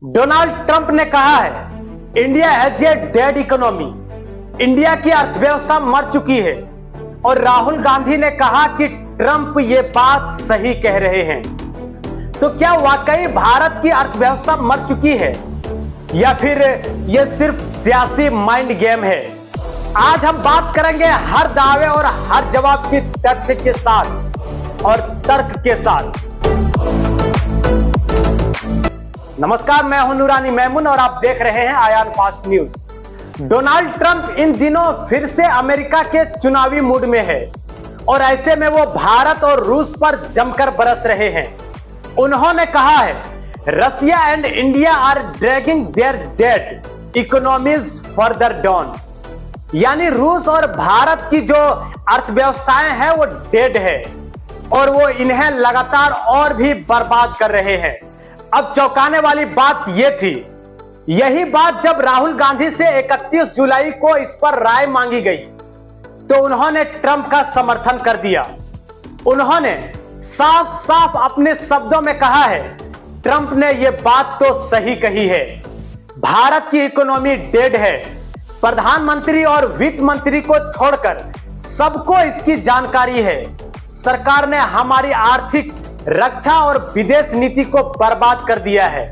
Donald Trump ने कहा है India has a dead economy, India की अर्थव्यवस्था मर चुकी है। और राहुल गांधी ने कहा कि ट्रंप ये बात सही कह रहे हैं। तो क्या वाकई भारत की अर्थव्यवस्था मर चुकी है या फिर ये सिर्फ सियासी माइंड गेम है? आज हम बात करेंगे हर दावे और हर जवाब की तथ्य के साथ और तर्क के साथ। नमस्कार, मैं हूं नूरानी मेमून और आप देख रहे हैं Aayan fast news. Donald Trump इन दिनों फिर से अमेरिका के चुनावी मूड में है और ऐसे में वो भारत और रूस पर जमकर बरस रहे हैं। उन्होंने कहा है Russia and India are dragging their dead economies further down, यानी रूस और भारत की जो अर्थव्यवस्थाएं हैं वो डेड है और वो इन्हें लगातार और भी बर्बाद कर रहे हैं। अब चौंकाने वाली बात यह थी, यही बात जब राहुल गांधी से 31 जुलाई को इस पर राय मांगी गई तो उन्होंने ट्रंप का समर्थन कर दिया। उन्होंने साफ साफ अपने शब्दों में कहा है, ट्रंप ने यह बात तो सही कही है, भारत की इकोनॉमी डेड है। प्रधानमंत्री और वित्त मंत्री को छोड़कर सबको इसकी जानकारी है। सरकार ने हमारी आर्थिक, रक्षा और विदेश नीति को बर्बाद कर दिया है।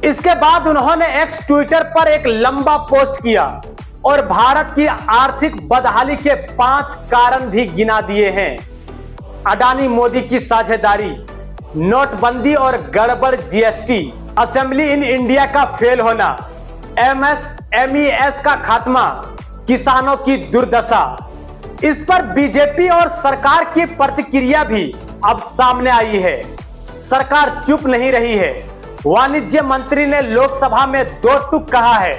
इसके बाद उन्होंने एक्स ट्विटर पर एक लंबा पोस्ट किया और भारत की आर्थिक बदहाली के 5 कारण भी गिना दिए हैं। अडानी मोदी की साझेदारी, नोटबंदी और गड़बड़ जीएसटी, असेंबली इन इंडिया का फेल होना, एमएसएमईएस का खात्मा, किसानों की दुर्दशा। इस पर बीजेपी और सरकार की प्रतिक्रिया भी अब सामने आई है। सरकार चुप नहीं रही है। वाणिज्य मंत्री ने लोकसभा में 2 टूक कहा है,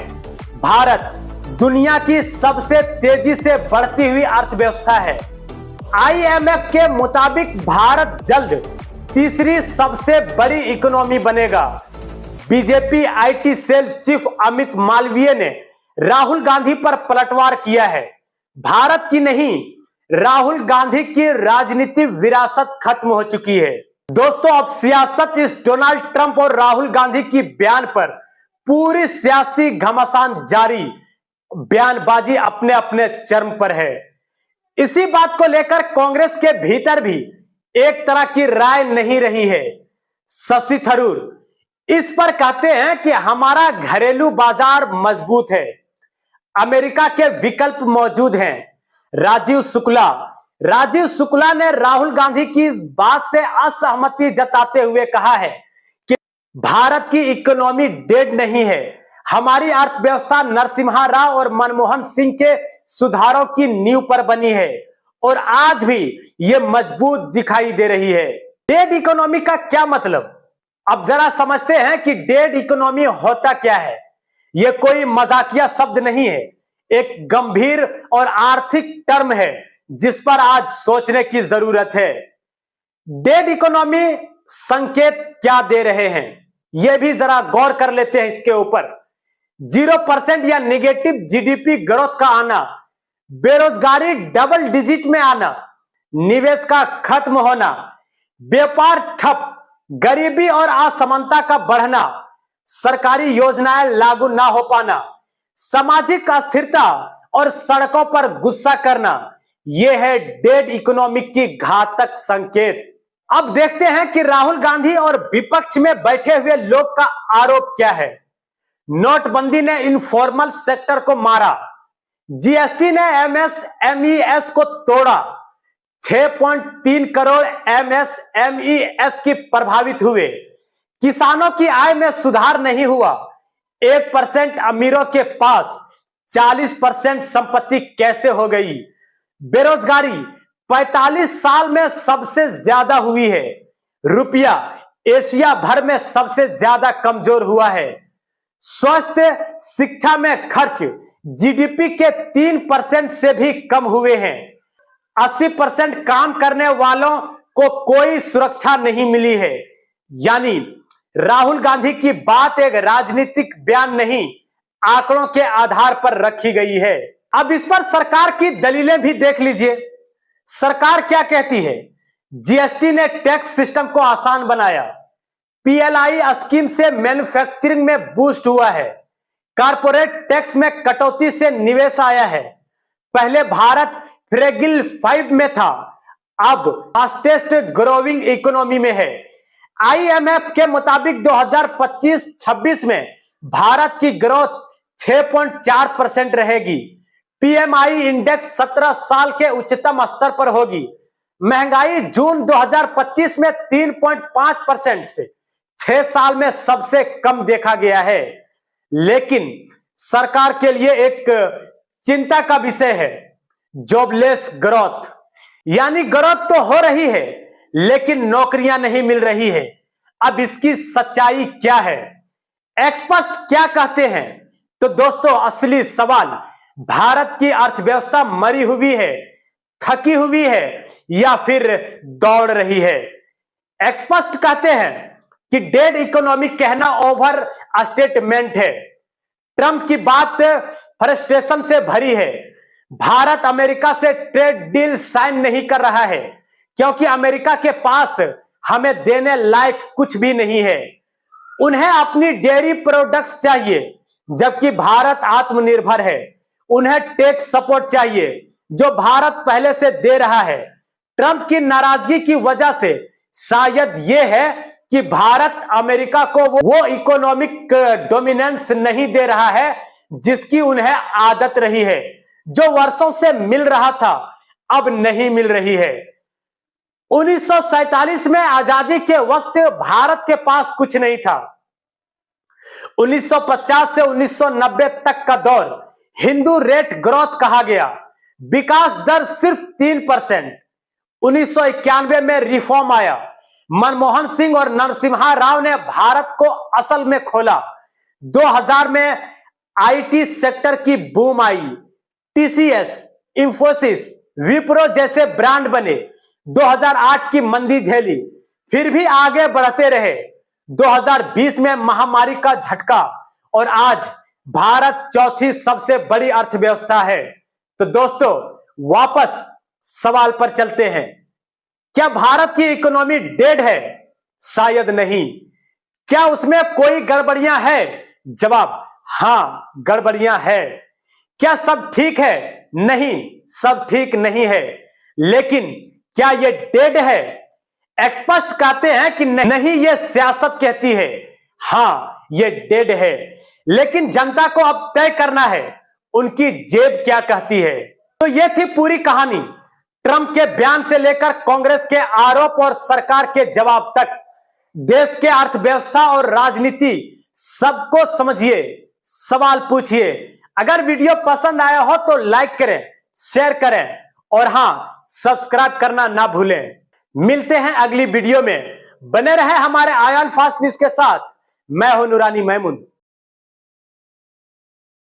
भारत दुनिया की सबसे तेजी से बढ़ती हुई अर्थव्यवस्था है। आईएमएफ के मुताबिक भारत जल्द तीसरी सबसे बड़ी इकोनॉमी बनेगा। BJP IT cell chief Amit Malviya ने राहुल गांधी पर पलटवार किया है। भारत की नहीं, राहुल गांधी की राजनीतिक विरासत खत्म हो चुकी है। दोस्तों, अब सियासत इस डोनाल्ड ट्रंप और राहुल गांधी की बयान पर पूरी सियासी घमासान जारी, बयानबाजी अपने अपने चरम पर है। इसी बात को लेकर कांग्रेस के भीतर भी एक तरह की राय नहीं रही है। शशि थरूर इस पर कहते हैं कि हमारा घरेलू बाजार मजबूत है, अमेरिका के विकल्प मौजूद हैं। राजीव शुक्ला ने राहुल गांधी की इस बात से असहमति जताते हुए कहा है कि भारत की इकोनॉमी डेड नहीं है, हमारी अर्थव्यवस्था नरसिम्हा राव और मनमोहन सिंह के सुधारों की नींव पर बनी है और आज भी ये मजबूत दिखाई दे रही है। डेड इकोनॉमी का क्या मतलब? अब जरा समझते हैं कि डेड इकोनॉमी होता क्या है। यह कोई मजाकिया शब्द नहीं है, एक गंभीर और आर्थिक टर्म है जिस पर आज सोचने की जरूरत है। डेड इकोनॉमी संकेत क्या दे रहे हैं, यह भी जरा गौर कर लेते हैं इसके ऊपर। 0% या नेगेटिव जीडीपी ग्रोथ का आना, बेरोजगारी डबल डिजिट में आना, निवेश का खत्म होना, व्यापार ठप, गरीबी और असमानता का बढ़ना, सरकारी योजनाएं लागू ना हो पाना, सामाजिक अस्थिरता और सड़कों पर गुस्सा करना, यह है डेड इकोनॉमिक की घातक संकेत। अब देखते हैं कि राहुल गांधी और विपक्ष में बैठे हुए लोग का आरोप क्या है। नोटबंदी ने इनफॉर्मल सेक्टर को मारा, जीएसटी ने एमएसएमईएस को तोड़ा, 6.3 करोड़ एमएसएमईएस की प्रभावित हुए, किसानों की आय में सुधार नहीं हुआ, 1% अमीरों के पास 40% संपत्ति कैसे हो गई, बेरोजगारी 45 साल में सबसे ज्यादा हुई है, रुपया एशिया भर में सबसे ज्यादा कमजोर हुआ है, स्वास्थ्य शिक्षा में खर्च जीडीपी के 3% से भी कम हुए हैं, 80% काम करने वालों को कोई सुरक्षा नहीं मिली है। यानी राहुल गांधी की बात एक राजनीतिक बयान नहीं, आंकड़ों के आधार पर रखी गई है। अब इस पर सरकार की दलीलें भी देख लीजिए। सरकार क्या कहती है? जीएसटी ने टैक्स सिस्टम को आसान बनाया, पीएलआई स्कीम से मैन्युफैक्चरिंग में बूस्ट हुआ है। कारपोरेट टैक्स में कटौती से निवेश आया है। पहले भारत फ्रेगिल 5 में था, अब फास्टेस्ट ग्रोइंग इकोनॉमी में है। आईएमएफ के मुताबिक 2025-26 में भारत की ग्रोथ 6.4% रहेगी। पीएमआई इंडेक्स 17 साल के उच्चतम स्तर पर होगी। महंगाई जून 2025 में 3.5% से 6 साल में सबसे कम देखा गया है। लेकिन सरकार के लिए एक चिंता का विषय है जॉबलेस ग्रोथ, यानी ग्रोथ तो हो रही है लेकिन नौकरियां नहीं मिल रही है। अब इसकी सच्चाई क्या है, एक्सपर्ट क्या कहते हैं? तो दोस्तों, असली सवाल भारत की अर्थव्यवस्था मरी हुई है, थकी हुई है या फिर दौड़ रही है। एक्सपर्ट कहते हैं कि डेड इकोनॉमी कहना ओवर स्टेटमेंट है। ट्रंप की बात फ्रस्ट्रेशन से भरी है। भारत अमेरिका से ट्रेड डील साइन नहीं कर रहा है क्योंकि अमेरिका के पास हमें देने लायक कुछ भी नहीं है। उन्हें अपनी डेयरी प्रोडक्ट्स चाहिए जबकि भारत आत्मनिर्भर है। उन्हें टैक्स सपोर्ट चाहिए जो भारत पहले से दे रहा है। ट्रंप की नाराजगी की वजह से शायद यह है कि भारत अमेरिका को वो इकोनॉमिक डोमिनेंस नहीं दे रहा है जिसकी उन्हें आदत रही है, जो वर्षों से मिल रहा था अब नहीं मिल रही है। 1947 में आजादी के वक्त भारत के पास कुछ नहीं था। 1950 से 1990 तक का दौर हिंदू रेट ग्रोथ कहा गया। विकास दर सिर्फ 3%। 1991 में रिफॉर्म आया। मनमोहन सिंह और नरसिम्हा राव ने भारत को असल में खोला। 2000 में आईटी सेक्टर की बूम आई। टीसीएस, इंफोसिस, विप्रो जैसे ब्रांड बने। 2008 की मंदी झेली, फिर भी आगे बढ़ते रहे। 2020 में महामारी का झटका और आज भारत चौथी सबसे बड़ी अर्थव्यवस्था है। तो दोस्तों, वापस सवाल पर चलते हैं। क्या भारत की इकोनॉमी डेड है? शायद नहीं। क्या उसमें कोई गड़बड़ियां है? जवाब हां, गड़बड़ियां है। क्या सब ठीक है? नहीं, सब ठीक नहीं है। लेकिन क्या ये डेड है? एक्सपर्ट कहते हैं कि नहीं, ये सियासत कहती है। हां, ये डेड है, लेकिन जनता को अब तय करना है उनकी जेब क्या कहती है। तो ये थी पूरी कहानी। ट्रंप के बयान से लेकर कांग्रेस के आरोप और सरकार के जवाब तक, देश के अर्थव्यवस्था और राजनीति सबको समझिए, सवाल पूछिए। अगर वीडियो पसंद आया हो तो लाइक करें, शेयर करें और हां, सब्सक्राइब करना ना भूलें। मिलते हैं अगली वीडियो में। बने रहे हमारे आयान फास्ट न्यूज के साथ। मैं हूं नूरानी महमूद।